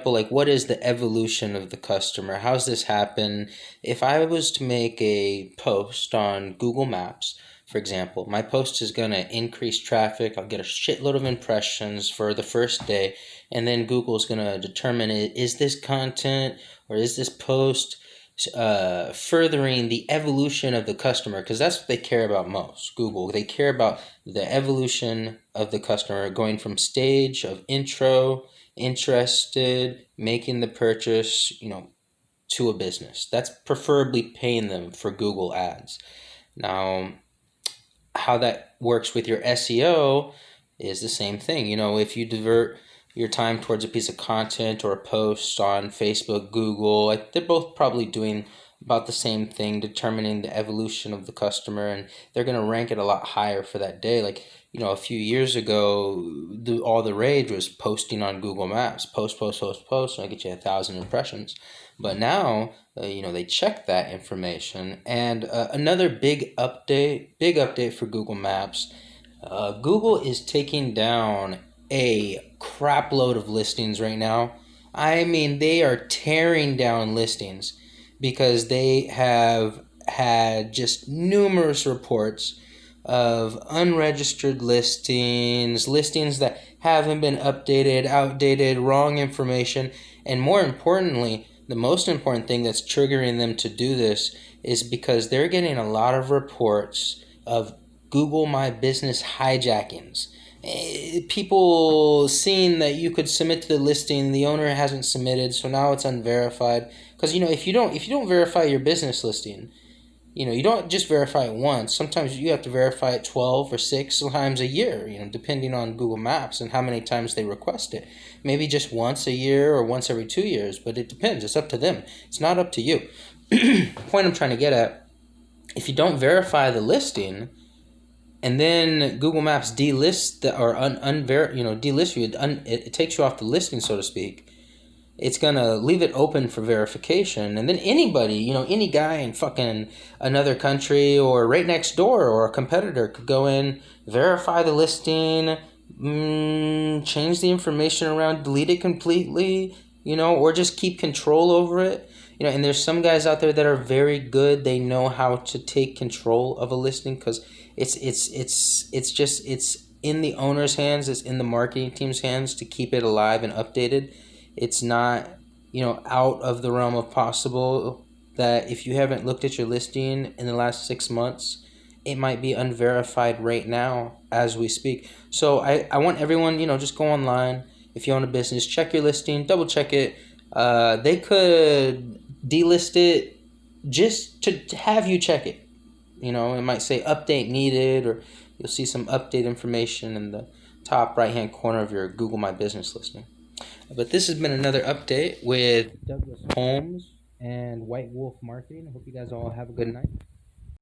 like what is the evolution of the customer? How's this happen? If I was to make a post on Google Maps, for example, my post is going to increase traffic. I'll get a shitload of impressions for the first day, and then Google's going to determine, is this content or is this post furthering the evolution of the customer, because that's what they care about most. Google, they care about the evolution of the customer, going from stage of intro, interested, making the purchase, to a business. That's preferably paying them for Google ads. Now, how that works with your SEO is the same thing. If you divert your time towards a piece of content or a post on Facebook, Google, they're both probably doing about the same thing, determining the evolution of the customer, and they're going to rank it a lot higher for that day. Like, a few years ago, all the rage was posting on Google Maps. Post, and I get you 1,000 impressions. But now, they check that information. And another big update for Google Maps. Google is taking down a crap load of listings right now. I mean, they are tearing down listings because they have had just numerous reports of unregistered listings that haven't been updated, outdated, wrong information, and more importantly, the most important thing that's triggering them to do this is because they're getting a lot of reports of Google My Business hijackings. People seeing that you could submit to the listing, the owner hasn't submitted, so now it's unverified. Because if you don't verify your business listing, you don't just verify it once. Sometimes you have to verify it 12 or 6 times a year, depending on Google Maps and how many times they request it. Maybe just once a year or once every 2 years, but it depends. It's up to them. It's not up to you. The point I'm trying to get at, if you don't verify the listing, and then Google Maps delist delist you, it takes you off the listing, so to speak. It's gonna leave it open for verification, and then anybody, any guy in fucking another country or right next door or a competitor could go in, verify the listing, change the information around, delete it completely, or just keep control over it. And there's some guys out there that are very good. They know how to take control of a listing because it's in the owner's hands, it's in the marketing team's hands to keep it alive and updated. It's not, out of the realm of possible that if you haven't looked at your listing in the last 6 months, it might be unverified right now as we speak. So I want everyone, just go online. If you own a business, check your listing, double check it. They could delist it just to have you check it. It might say update needed, or you'll see some update information in the top right-hand corner of your Google My Business listing. But this has been another update with Douglas Holmes and White Wolf Marketing. I hope you guys all have a good night.